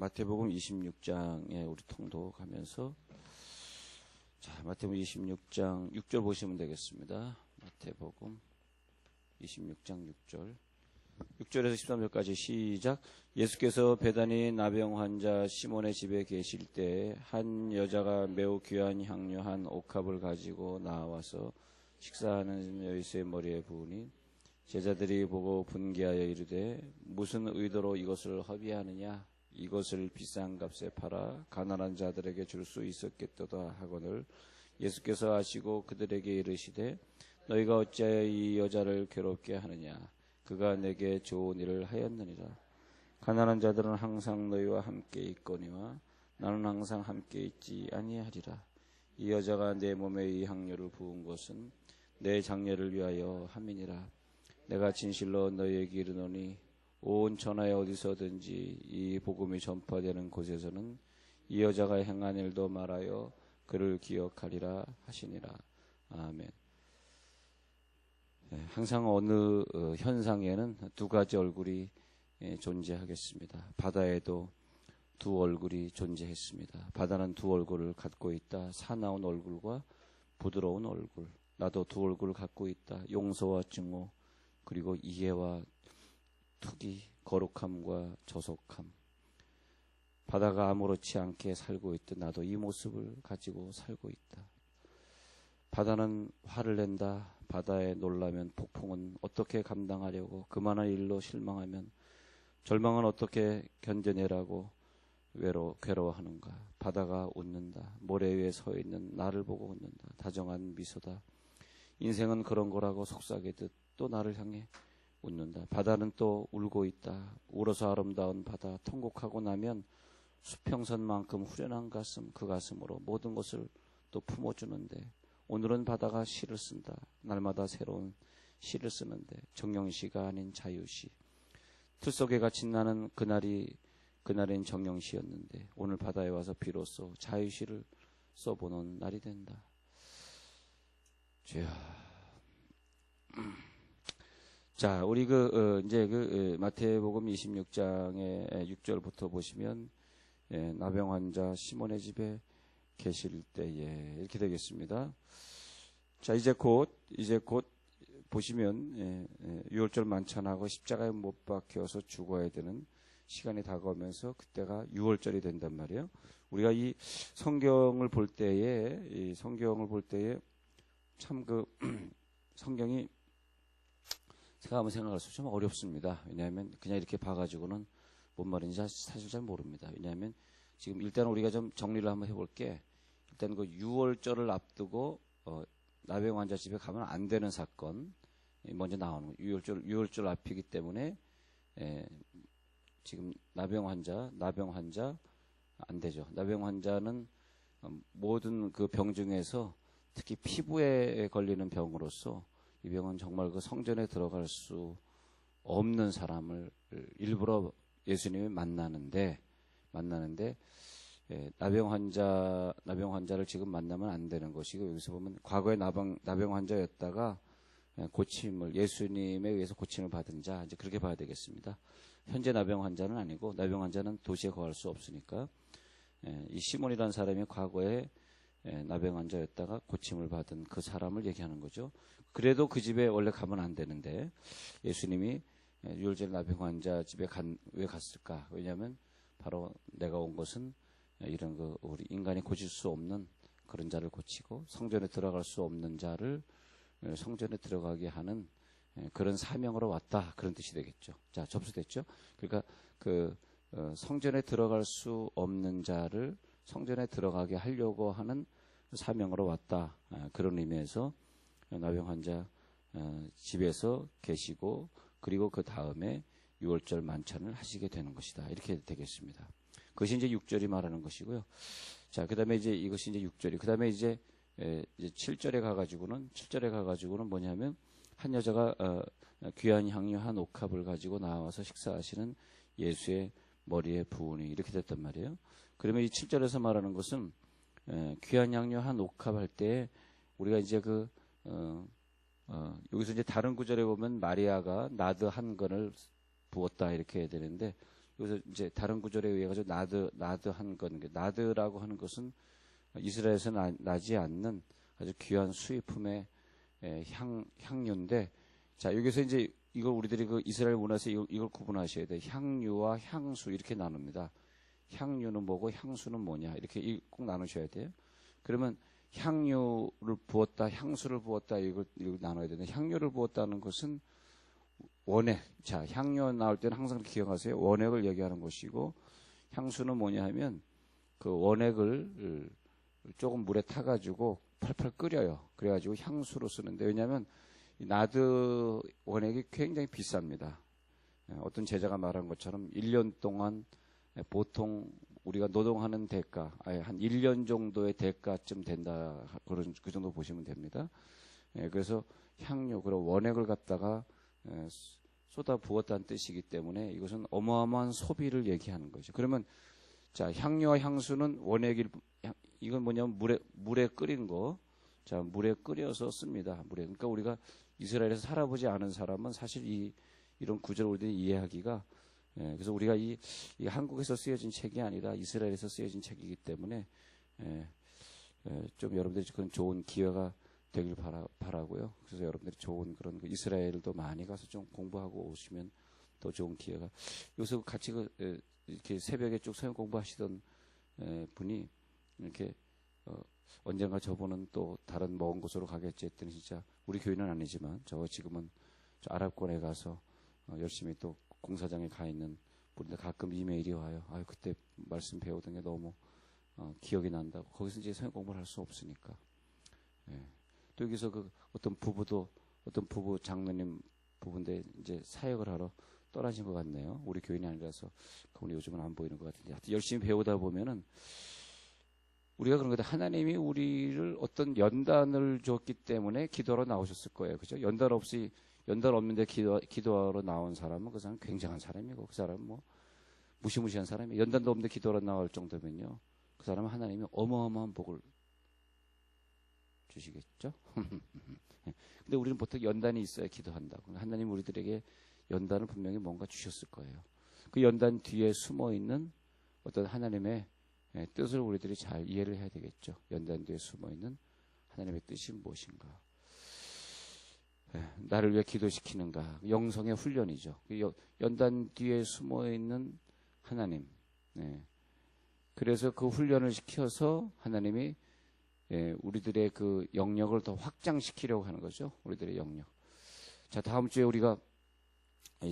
마태복음 26장에 우리 통독하면서 마태복음 26장 6절 보시면 되겠습니다. 마태복음 26장 6절 6절에서 13절까지 시작. 예수께서 베다니 나병 환자 시몬의 집에 계실 때 한 여자가 매우 귀한 향료 한 옥합을 가지고 나와서 식사하는 예수의 머리에 부으니 제자들이 보고 분개하여 이르되 무슨 의도로 이것을 허비하느냐, 이것을 비싼 값에 팔아 가난한 자들에게 줄 수 있었겠도다 하거늘 예수께서 아시고 그들에게 이르시되 너희가 어찌하여 이 여자를 괴롭게 하느냐, 그가 내게 좋은 일을 하였느니라. 가난한 자들은 항상 너희와 함께 있거니와 나는 항상 함께 있지 아니하리라. 이 여자가 내 몸에 이 향료를 부은 것은 내 장례를 위하여 함이니라. 내가 진실로 너희에게 이르노니 온 천하에 어디서든지 이 복음이 전파되는 곳에서는 이 여자가 행한 일도 말하여 그를 기억하리라 하시니라. 아멘. 항상 어느 현상에는 두 가지 얼굴이 존재하겠습니다. 바다에도 두 얼굴이 존재했습니다. 바다는 두 얼굴을 갖고 있다. 사나운 얼굴과 부드러운 얼굴. 나도 두 얼굴을 갖고 있다. 용서와 증오, 그리고 이해와 투기, 거룩함과 저속함. 바다가 아무렇지 않게 살고 있듯 나도 이 모습을 가지고 살고 있다. 바다는 화를 낸다. 바다에 놀라면 폭풍은 어떻게 감당하려고, 그만한 일로 실망하면 절망은 어떻게 견뎌내라고 괴로워하는가. 바다가 웃는다. 모래 위에 서 있는 나를 보고 웃는다. 다정한 미소다. 인생은 그런 거라고 속삭이듯 또 나를 향해 웃는다. 바다는 또 울고 있다. 울어서 아름다운 바다. 통곡하고 나면 수평선만큼 후련한 가슴, 그 가슴으로 모든 것을 또 품어주는데 오늘은 바다가 시를 쓴다. 날마다 새로운 시를 쓰는데 정령시가 아닌 자유시. 틀 속에 갇힌 나는 그날엔 정령시였는데 오늘 바다에 와서 비로소 자유시를 써보는 날이 된다. 자, 우리 마태복음 26장의 6절부터 보시면 나병 환자 시몬의 집에 계실 때에 이렇게 되겠습니다. 자, 이제 곧 보시면 유월절 만찬하고 십자가에 못 박혀서 죽어야 되는 시간이 다가오면서 그때가 유월절이 된단 말이에요. 우리가 이 성경을 볼 때에 참 성경이 제가 한번 생각할수록 좀 어렵습니다. 왜냐하면 그냥 이렇게 봐가지고는 뭔 말인지 사실 잘 모릅니다. 왜냐하면 지금 일단 우리가 좀 정리를 한번 해볼게. 일단 그 유월절을 앞두고 나병 환자 집에 가면 안 되는 사건 먼저 나오는 거예요. 유월절 앞이기 때문에 지금 나병 환자 안 되죠. 나병 환자는 모든 그 병 중에서 특히 피부에 걸리는 병으로서 이 병은 정말 그 성전에 들어갈 수 없는 사람을 일부러 예수님이 만나는데 나병 환자를 지금 만나면 안 되는 것이고, 여기서 보면 과거에 나병 환자였다가 예수님에 의해서 고침을 받은 자, 이제 그렇게 봐야 되겠습니다. 현재 나병 환자는 아니고, 나병 환자는 도시에 거할 수 없으니까 이 시몬이라는 사람이 과거에 나병 환자였다가 고침을 받은 그 사람을 얘기하는 거죠. 그래도 그 집에 원래 가면 안 되는데 예수님이 유월절 나병 환자 집에 왜 갔을까? 왜냐하면 바로 내가 온 것은 이런 우리 인간이 고칠 수 없는 그런 자를 고치고 성전에 들어갈 수 없는 자를 성전에 들어가게 하는 그런 사명으로 왔다, 그런 뜻이 되겠죠. 자, 접수됐죠? 그러니까 성전에 들어갈 수 없는 자를 성전에 들어가게 하려고 하는 사명으로 왔다, 그런 의미에서 나병 환자 집에서 계시고, 그리고 그 다음에 유월절 만찬을 하시게 되는 것이다, 이렇게 되겠습니다. 그것이 이제 6절이 말하는 것이고요. 자, 그 다음에 이것이 이제 6절이, 그 다음에 이제 7절에 가가지고는 뭐냐면, 한 여자가 귀한 향료 한 옥합을 가지고 나와서 식사하시는 예수의 머리에 부으니, 이렇게 됐단 말이에요. 그러면 이 7절에서 말하는 것은 귀한 향료 한 옥합 할 때 우리가 이제 여기서 이제 다른 구절에 보면 마리아가 나드 한 건을 부었다, 이렇게 해야 되는데, 그래서 이제 다른 구절에 의해 가지고 나드 한 건, 나드라고 하는 것은 이스라엘에서 나지 않는 아주 귀한 수입품의 향유인데, 자, 여기서 이제 이걸 우리들이 그 이스라엘 문화에서 이걸 구분하셔야 돼. 향유와 향수 이렇게 나눕니다. 향유는 뭐고 향수는 뭐냐 이렇게 꼭 나누셔야 돼요. 그러면 향유를 부었다, 향수를 부었다 이걸 나눠야 되는데, 향유를 부었다는 것은 원액. 자, 향유 나올 때는 항상 기억하세요. 원액을 얘기하는 것이고, 향수는 뭐냐 하면 그 원액을 조금 물에 타가지고 팔팔 끓여요. 그래가지고 향수로 쓰는데, 왜냐하면 나드 원액이 굉장히 비쌉니다. 어떤 제자가 말한 것처럼 1년 동안 보통 우리가 노동하는 대가, 한 1년 정도의 대가쯤 된다. 그 정도 보시면 됩니다. 그래서 향유, 그리고 원액을 갖다가 쏟아 부었다는 뜻이기 때문에 이것은 어마어마한 소비를 얘기하는 거죠. 그러면 자, 향유와 향수는 원액이, 이건 뭐냐면 물에 끓인 거. 자, 물에 끓여서 씁니다. 물에. 그러니까 우리가 이스라엘에서 살아보지 않은 사람은 사실 이런 구절을 우리들이 이해하기가, 그래서 우리가 이 한국에서 쓰여진 책이 아니라 이스라엘에서 쓰여진 책이기 때문에 좀 여러분들이 그런 좋은 기회가 되길 바라고요. 그래서 여러분들이 좋은 그런 이스라엘도 많이 가서 좀 공부하고 오시면 더 좋은 기회가. 여기서 같이 이렇게 새벽에 쭉 성경 공부하시던 분이 이렇게 언젠가 저분은 또 다른 먼 곳으로 가겠지 했더니, 진짜 우리 교회는 아니지만 저 지금은 저 아랍권에 가서 열심히 또 공사장에 가 있는 분인데, 가끔 이메일이 와요. 아유, 그때 말씀 배우던 게 너무 기억이 난다고. 거기서 이제 성경 공부를 할 수 없으니까. 또 여기서 어떤 부부 장로님 부부인데 이제 사역을 하러 떠나신 것 같네요. 우리 교인이 아니라서 그분이 요즘은 안 보이는 것 같은데, 하여튼 열심히 배우다 보면은 우리가 그런 거다. 하나님이 우리를 어떤 연단을 줬기 때문에 기도하러 나오셨을 거예요. 그죠? 연단 없는데 기도하러 나온 사람은 그 사람은 굉장한 사람이고, 그 사람은 뭐 무시무시한 사람이에요. 연단도 없는데 기도하러 나올 정도면요, 그 사람은 하나님이 어마어마한 복을 주시겠죠? 근데 우리는 보통 연단이 있어야 기도한다고. 하나님 우리들에게 연단을 분명히 뭔가 주셨을 거예요. 그 연단 뒤에 숨어 있는 어떤 하나님의 뜻을 우리들이 잘 이해를 해야 되겠죠. 연단 뒤에 숨어 있는 하나님의 뜻이 무엇인가? 나를 위해 기도시키는가? 영성의 훈련이죠. 연단 뒤에 숨어 있는 하나님. 그래서 그 훈련을 시켜서 하나님이 우리들의 그 영역을 더 확장시키려고 하는 거죠. 우리들의 영역. 자, 다음 주에 우리가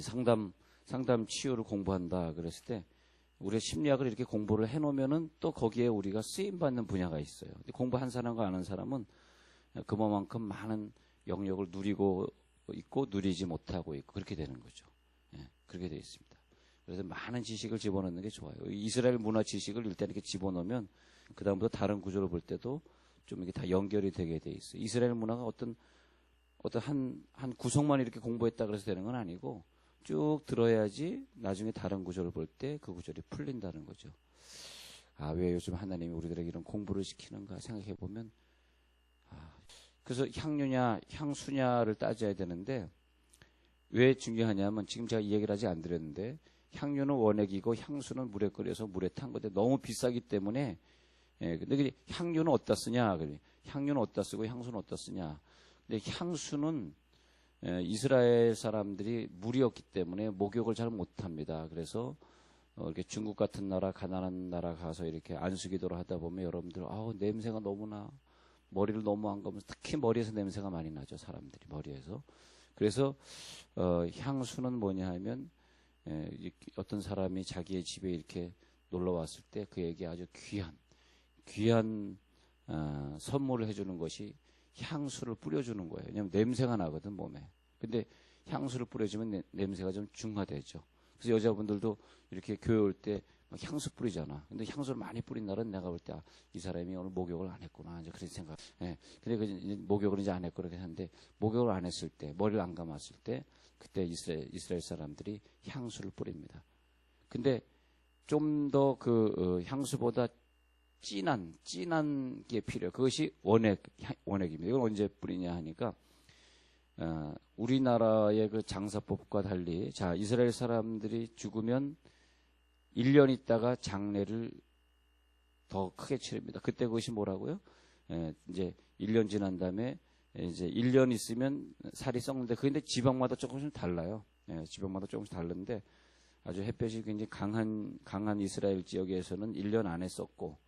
상담 치유를 공부한다 그랬을 때, 우리가 심리학을 이렇게 공부를 해놓으면은 또 거기에 우리가 쓰임받는 분야가 있어요. 근데 공부한 사람과 아는 사람은 그만큼 많은 영역을 누리고 있고 누리지 못하고 있고 그렇게 되는 거죠. 그렇게 되어 있습니다. 그래서 많은 지식을 집어넣는 게 좋아요. 이스라엘 문화 지식을 일단 이렇게 집어넣으면 그 다음부터 다른 구조를 볼 때도 좀 이게 다 연결이 되게 돼 있어요. 이스라엘 문화가 어떤 한 구석만 이렇게 공부했다 그래서 되는 건 아니고, 쭉 들어야지 나중에 다른 구절을 볼 때 그 구절이 풀린다는 거죠. 아, 왜 요즘 하나님이 우리들에게 이런 공부를 시키는가 생각해 보면, 그래서 향유냐 향수냐를 따져야 되는데, 왜 중요하냐면, 지금 제가 이 얘기를 아직 안 드렸는데, 향유는 원액이고 향수는 물에 끓여서 물에 탄 건데 너무 비싸기 때문에, 근데 향유는 어디다 쓰냐? 향유는 어디다 쓰고 향수는 어디다 쓰냐? 근데 향수는 이스라엘 사람들이 물이었기 때문에 목욕을 잘 못합니다. 그래서 이렇게 중국 같은 나라, 가난한 나라 가서 이렇게 안수기도를 하다 보면 여러분들, 냄새가 너무나, 머리를 너무 안 감으면 특히 머리에서 냄새가 많이 나죠. 사람들이 머리에서. 그래서 향수는 뭐냐 하면, 어떤 사람이 자기의 집에 이렇게 놀러 왔을 때 그에게 아주 귀한 선물을 해주는 것이 향수를 뿌려주는 거예요. 왜냐하면 냄새가 나거든, 몸에. 근데 향수를 뿌려주면 냄새가 좀 중화되죠. 그래서 여자분들도 이렇게 교회 올 때 향수 뿌리잖아. 근데 향수를 많이 뿌린 날은 내가 볼 때, 이 사람이 오늘 목욕을 안 했구나, 이제 그런 생각. 근데 목욕을 이제 안 했고 그렇게 하는데, 목욕을 안 했을 때, 머리를 안 감았을 때, 그때 이스라엘 사람들이 향수를 뿌립니다. 근데 좀 더 향수보다 진한 게 필요해요. 그것이 원액입니다. 이건 언제 뿌리냐 하니까, 우리나라의 그 장사법과 달리, 자, 이스라엘 사람들이 죽으면 1년 있다가 장례를 더 크게 치릅니다. 그때 그것이 뭐라고요? 이제 1년 지난 다음에 이제 1년 있으면 살이 썩는데 그런데 지방마다 조금씩 달라요. 지방마다 조금씩 다른데 아주 햇볕이 굉장히 강한 이스라엘 지역에서는 1년 안에 썩고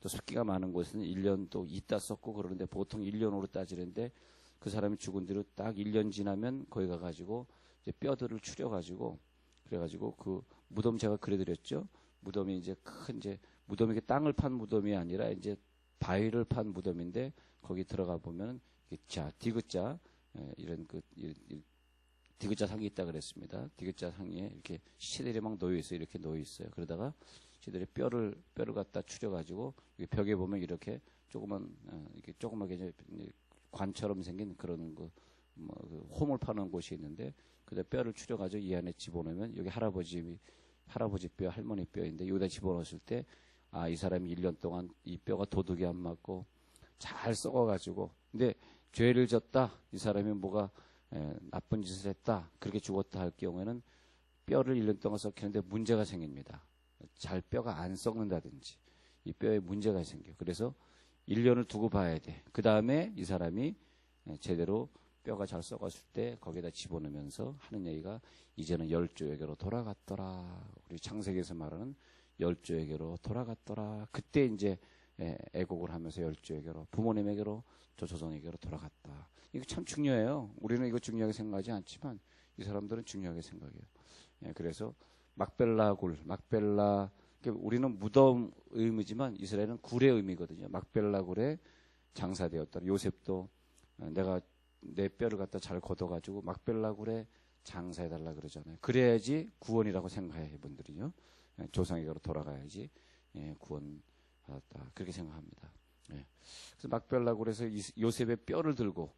또 습기가 많은 곳에는 1년 또 있다 썩고 그러는데 보통 1년으로 따지는데 그 사람이 죽은 뒤로 딱 1년 지나면 거기 가가지고 이제 뼈들을 추려가지고 그래가지고 그 무덤 제가 그려드렸죠. 무덤이 이제 이제 무덤이 땅을 판 무덤이 아니라 이제 바위를 판 무덤인데 거기 들어가 보면 디귿자 이런 디귿자 상이 있다 그랬습니다. 디귿자 상에 이렇게 시체들이 막 놓여 있어요. 이렇게 놓여 있어요. 그러다가 시체들이 뼈를 갖다 추려가지고 벽에 보면 이렇게 이렇게 조그맣게 이제 관처럼 생긴 그런 그 홈을 파는 곳이 있는데 그때 뼈를 추려가지고 이 안에 집어넣으면 여기 할아버지 뼈, 할머니 뼈인데 여기다 집어넣었을 때 이 사람이 1년 동안 이 뼈가 도둑이 안 맞고 잘 썩어가지고 근데 죄를 졌다. 이 사람이 뭐가 나쁜 짓을 했다. 그렇게 죽었다 할 경우에는 뼈를 1년 동안 썩히는데 문제가 생깁니다. 잘 뼈가 안 썩는다든지 이 뼈에 문제가 생겨요. 그래서 1년을 두고 봐야 돼. 그 다음에 이 사람이 제대로 뼈가 잘 썩었을 때 거기다 집어넣으면서 하는 얘기가 이제는 열조에게로 돌아갔더라. 우리 창세기에서 말하는 열조에게로 돌아갔더라. 그때 이제 애곡을 하면서 열조에게로 부모님에게로 조조선에게로 돌아갔다. 이거 참 중요해요. 우리는 이거 중요하게 생각하지 않지만 이 사람들은 중요하게 생각해요. 그래서 막벨라 우리는 무덤 의미지만 이스라엘은 굴의 의미거든요. 막벨라 굴에 장사되었다. 요셉도 내가 내 뼈를 갖다 잘 걷어가지고 막벨라 굴에 장사해달라 그러잖아요. 그래야지 구원이라고 생각해요. 이분들이요. 조상에게로 돌아가야지 구원 받았다. 그렇게 생각합니다. 그래서 막벨라 굴에서 요셉의 뼈를 들고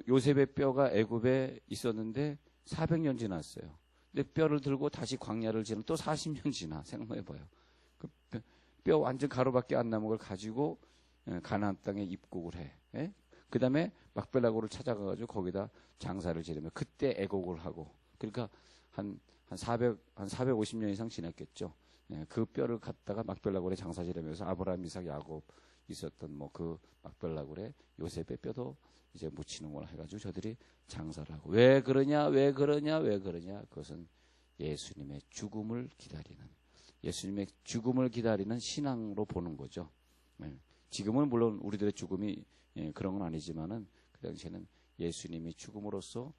요셉의 뼈가 애굽에 있었는데 400년 지났어요. 근데 뼈를 들고 다시 광야를 지나 또 40년 지나 생각해봐요. 그 뼈 완전 가루밖에 안 남은 걸 가지고 가나안 땅에 입국을 해. 그 다음에 막벨라고를 찾아가가지고 거기다 장사를 지르며 그때 애곡을 하고 그러니까 한 450년 이상 지났겠죠. 그 뼈를 갖다가 막벨라고에 장사 지르면서 아브라함, 이삭, 야곱 있었던 그 막벨라고에 요셉의 뼈도 이제 묻히는 걸 해가지고 저들이 장사를 하고 왜 그러냐 그것은 예수님의 죽음을 기다리는 신앙으로 보는 거죠. 지금은 물론 우리들의 죽음이 그런 건 아니지만은 그 당시에는 예수님이 죽음으로써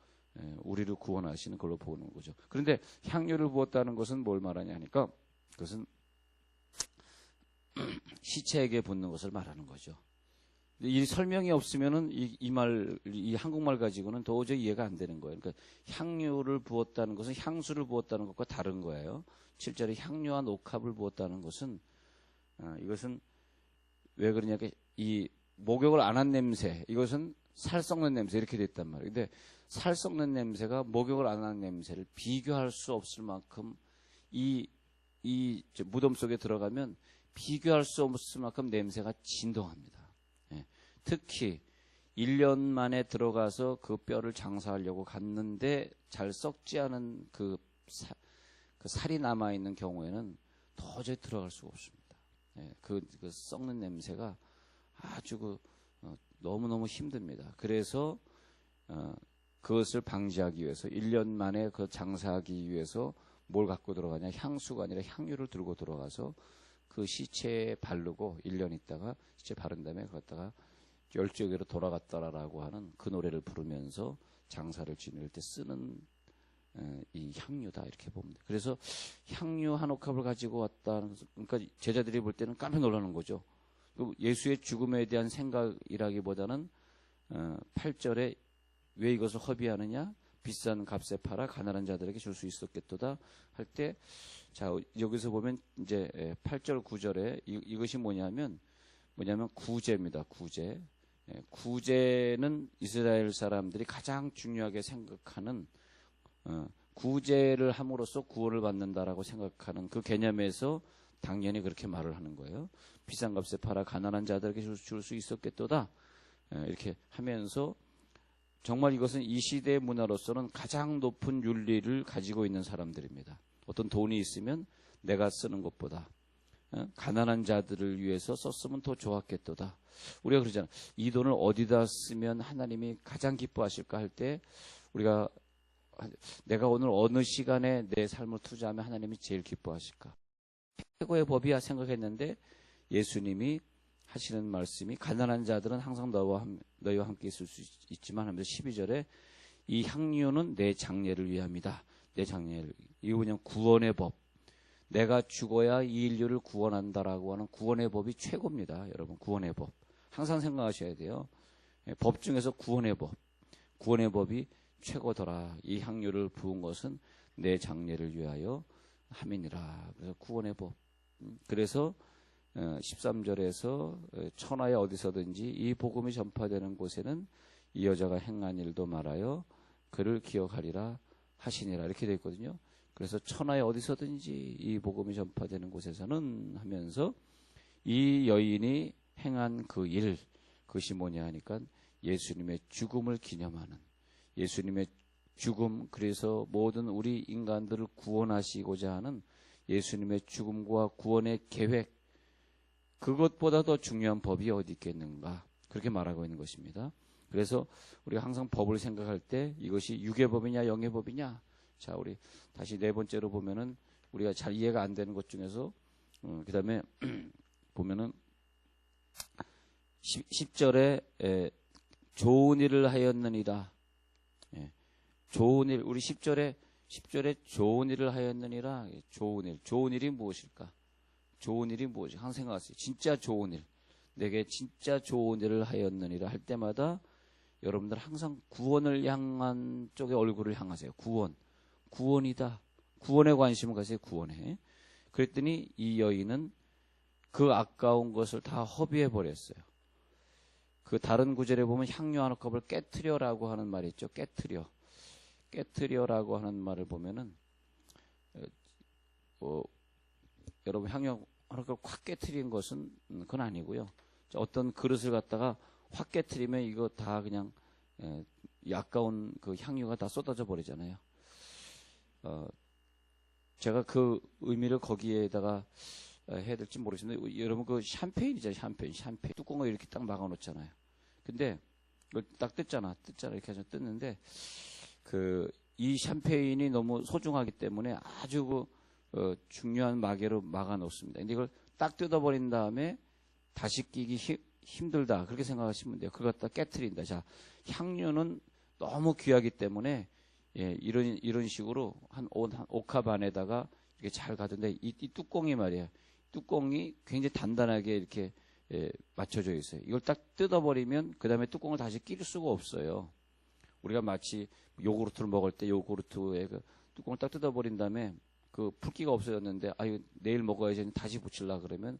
우리를 구원하시는 걸로 보는 거죠. 그런데 향유를 부었다는 것은 뭘 말하냐 하니까 그것은 시체에게 붓는 것을 말하는 거죠. 이 설명이 없으면은 이 한국말 가지고는 도저히 이해가 안 되는 거예요. 그러니까 향유를 부었다는 것은 향수를 부었다는 것과 다른 거예요. 7절에 향유와 녹합을 부었다는 것은 이것은 왜 그러냐, 이 목욕을 안 한 냄새, 이것은 살 썩는 냄새 이렇게 됐단 말이에요. 근데 살 썩는 냄새가 목욕을 안 한 냄새를 비교할 수 없을 만큼 이 무덤 속에 들어가면 비교할 수 없을 만큼 냄새가 진동합니다. 특히 1년 만에 들어가서 그 뼈를 장사하려고 갔는데 잘 썩지 않은 그 살이 남아있는 경우에는 도저히 들어갈 수가 없습니다. 그 썩는 냄새가 아주 너무너무 힘듭니다. 그래서 그것을 방지하기 위해서 1년 만에 그 장사하기 위해서 뭘 갖고 들어가냐, 향수가 아니라 향유를 들고 들어가서 그 시체에 바르고 1년 있다가 시체 바른 다음에 그것다가 열조에게로 돌아갔더라라고 하는 그 노래를 부르면서 장사를 지낼 때 쓰는 이 향유다 이렇게 봅니다. 그래서 향유 한 옥합을 가지고 왔다는, 그러니까 제자들이 볼 때는 깜짝 놀라는 거죠. 예수의 죽음에 대한 생각이라기보다는 8절에 왜 이것을 허비하느냐, 비싼 값에 팔아 가난한 자들에게 줄 수 있었겠도다 할 때, 자 여기서 보면 이제 8절 9절에 이것이 뭐냐면 구제입니다. 구제는 이스라엘 사람들이 가장 중요하게 생각하는, 구제를 함으로써 구원을 받는다라고 생각하는 그 개념에서 당연히 그렇게 말을 하는 거예요. 비싼 값에 팔아 가난한 자들에게 줄 수 있었겠도다 이렇게 하면서 정말 이것은 이 시대의 문화로서는 가장 높은 윤리를 가지고 있는 사람들입니다. 어떤 돈이 있으면 내가 쓰는 것보다 가난한 자들을 위해서 썼으면 더 좋았겠도다. 우리가 그러잖아. 이 돈을 어디다 쓰면 하나님이 가장 기뻐하실까 할 때 우리가 내가 오늘 어느 시간에 내 삶을 투자하면 하나님이 제일 기뻐하실까? 최고의 법이야 생각했는데 예수님이 하시는 말씀이 가난한 자들은 항상 너희와 함께 있을 수 있지만 하면서 12절에 이 향유는 내 장례를 위함이다. 내 장례를. 이거 그냥 구원의 법. 내가 죽어야 이 인류를 구원한다라고 하는 구원의 법이 최고입니다. 여러분, 구원의 법. 항상 생각하셔야 돼요. 법 중에서 구원의 법. 구원의 법이 최고더라. 이 향유를 부은 것은 내 장례를 위하여 함이니라. 그래서 구원의 법. 그래서 13절에서 천하에 어디서든지 이 복음이 전파되는 곳에는 이 여자가 행한 일도 말하여 그를 기억하리라 하시니라. 이렇게 되어 있거든요. 그래서 천하에 어디서든지 이 복음이 전파되는 곳에서는 하면서 이 여인이 행한 그 일, 그것이 뭐냐 하니까 예수님의 죽음을 기념하는, 예수님의 죽음, 그래서 모든 우리 인간들을 구원하시고자 하는 예수님의 죽음과 구원의 계획, 그것보다 더 중요한 법이 어디 있겠는가, 그렇게 말하고 있는 것입니다. 그래서 우리가 항상 법을 생각할 때 이것이 육의 법이냐 영의 법이냐. 자, 우리 다시 네 번째로 보면은 우리가 잘 이해가 안 되는 것 중에서 그 다음에 보면은 10절에 좋은 일을 하였느니라. 좋은 일, 우리 10절에 좋은 일을 하였느니라. 좋은 일이 무엇일까? 좋은 일이 무엇이? 항상 생각하세요. 진짜 좋은 일. 내게 진짜 좋은 일을 하였느니라 할 때마다 여러분들 항상 구원을 향한 쪽에 얼굴을 향하세요. 구원이다. 구원에 관심을 가세요. 구원에. 그랬더니 이 여인은 그 아까운 것을 다 허비해 버렸어요. 그 다른 구절에 보면 향유 한 컵을 깨트려라고 하는 말이 있죠. 깨트려라고 하는 말을 보면은 여러분 향유 한 컵을 확 깨트린 것은 그건 아니고요. 어떤 그릇을 갖다가 확 깨트리면 이거 다 그냥 아까운 그 향유가 다 쏟아져 버리잖아요. 제가 그 의미를 거기에다가 해야 될지 모르겠는데 여러분 그 샴페인이죠. 샴페인 뚜껑을 이렇게 딱 막아 놓잖아요. 근데 이걸 딱 뜯잖아 이렇게 해서 뜯는데 이 샴페인이 너무 소중하기 때문에 아주 중요한 마개로 막아 놓습니다. 근데 이걸 딱 뜯어버린 다음에 다시 끼기 힘들다 그렇게 생각하시면 돼요. 그걸 갖다 깨트린다. 자, 향유는 너무 귀하기 때문에 이런 식으로 한 옥합 안에다가 이렇게 잘 가던데 이 뚜껑이 말이에요. 뚜껑이 굉장히 단단하게 이렇게 맞춰져 있어요. 이걸 딱 뜯어버리면 그 다음에 뚜껑을 다시 끼울 수가 없어요. 우리가 마치 요구르트를 먹을 때 요구르트에 그 뚜껑을 딱 뜯어버린 다음에 그 붓기가 없어졌는데 내일 먹어야지 다시 붙이려고 그러면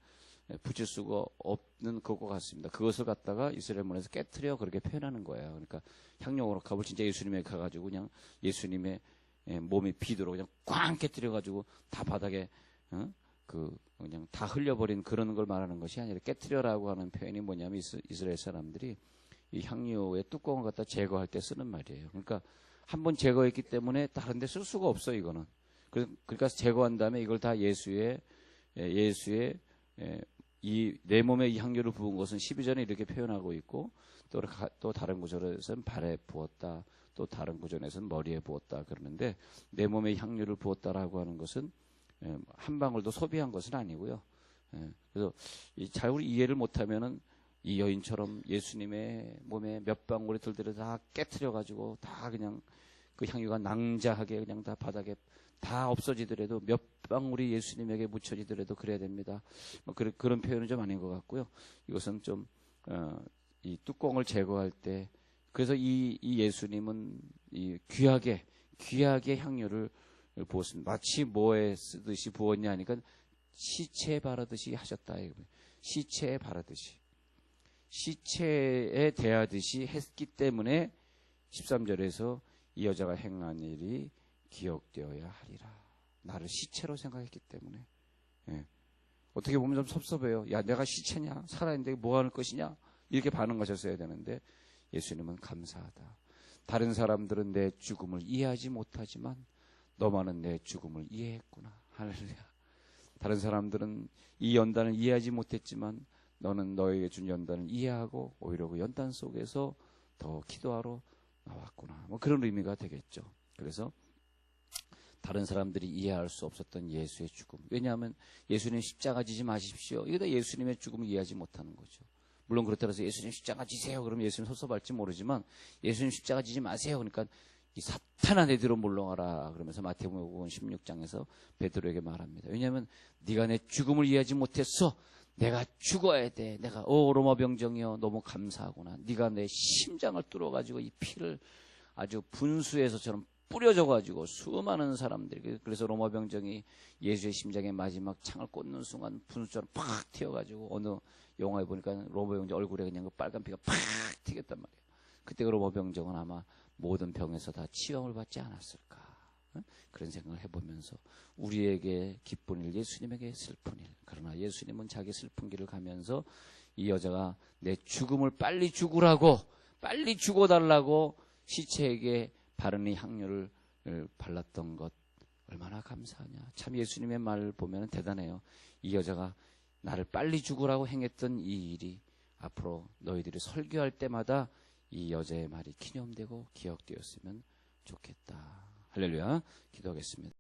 붙일 수가 없는 그것 같습니다. 그것을 갖다가 이스라엘 문화에서 깨트려 그렇게 표현하는 거예요. 그러니까 향유옥합을 진짜 예수님에게 가가지고 그냥 예수님의 몸이 비도록 그냥 꽝 깨트려가지고 다 바닥에 그냥 다 흘려버린 그런 걸 말하는 것이 아니라 깨트려라고 하는 표현이 뭐냐면 이스라엘 사람들이 이 향유의 뚜껑을 갖다 제거할 때 쓰는 말이에요. 그러니까 한번 제거했기 때문에 다른 데 쓸 수가 없어요. 이거는. 그러니까 제거한 다음에 이걸 다 예수의 이 내 몸에 이 향유를 부은 것은 12절에 이렇게 표현하고 있고 또 다른 구절에서는 발에 부었다. 또 다른 구절에서는 머리에 부었다 그러는데 내 몸에 향유를 부었다라고 하는 것은 한 방울도 소비한 것은 아니고요. 그래서 잘 우리 이해를 못하면은 이 여인처럼 예수님의 몸에 몇 방울이 들들어 다 깨트려 가지고 다 그냥 그 향유가 낭자하게 그냥 다 바닥에 다 없어지더라도 몇 방울이 예수님에게 묻혀지더라도 그래야 됩니다. 그런 표현은 좀 아닌 것 같고요. 이것은 좀 이 뚜껑을 제거할 때 그래서 이 예수님은 이 귀하게 향유를 부었습니다. 마치 뭐에 쓰듯이 부었냐 하니까 시체에 바르듯이 하셨다. 시체에 바르듯이 시체에 대하듯이 했기 때문에 13절에서 이 여자가 행한 일이 기억되어야 하리라. 나를 시체로 생각했기 때문에. 어떻게 보면 좀 섭섭해요. 야, 내가 시체냐? 살아있는데 뭐 하는 것이냐? 이렇게 반응하셨어야 되는데 예수님은 감사하다. 다른 사람들은 내 죽음을 이해하지 못하지만 너만은 내 죽음을 이해했구나. 할렐루야. 다른 사람들은 이 연단을 이해하지 못했지만 너는 너에게 준 연단을 이해하고 오히려 그 연단 속에서 더 기도하러 나왔구나. 뭐 그런 의미가 되겠죠. 그래서 다른 사람들이 이해할 수 없었던 예수의 죽음. 왜냐하면 예수님 십자가 지지 마십시오. 이거 다 예수님의 죽음을 이해하지 못하는 거죠. 물론 그렇다고 해서 예수님 십자가 지세요. 그러면 예수님 섭섭할지 모르지만 예수님 십자가 지지 마세요. 그러니까 이 사탄아 내 뒤로 물러가라. 그러면서 마태복음 16장에서 베드로에게 말합니다. 왜냐하면 네가 내 죽음을 이해하지 못했어. 내가 죽어야 돼. 내가 로마 병정이여 너무 감사하구나. 네가 내 심장을 뚫어가지고 이 피를 아주 분수에서처럼 뿌려져가지고 수많은 사람들이, 그래서 로마 병정이 예수의 심장에 마지막 창을 꽂는 순간 분수처럼 팍 튀어가지고 어느 영화에 보니까 로마 병정 얼굴에 그냥 그 빨간 피가 팍 튀겼단 말이에요. 그때 그 로마 병정은 아마 모든 병에서 다 치유함을 받지 않았을까. 그런 생각을 해보면서 우리에게 기쁜 일, 예수님에게 슬픈 일. 그러나 예수님은 자기 슬픈 길을 가면서 이 여자가 내 죽음을 빨리 죽으라고, 빨리 죽어달라고 시체에게 바른 이 향료를 발랐던 것 얼마나 감사하냐. 참 예수님의 말을 보면 대단해요. 이 여자가 나를 빨리 죽으라고 행했던 이 일이 앞으로 너희들이 설교할 때마다 이 여자의 말이 기념되고 기억되었으면 좋겠다. 할렐루야. 기도하겠습니다.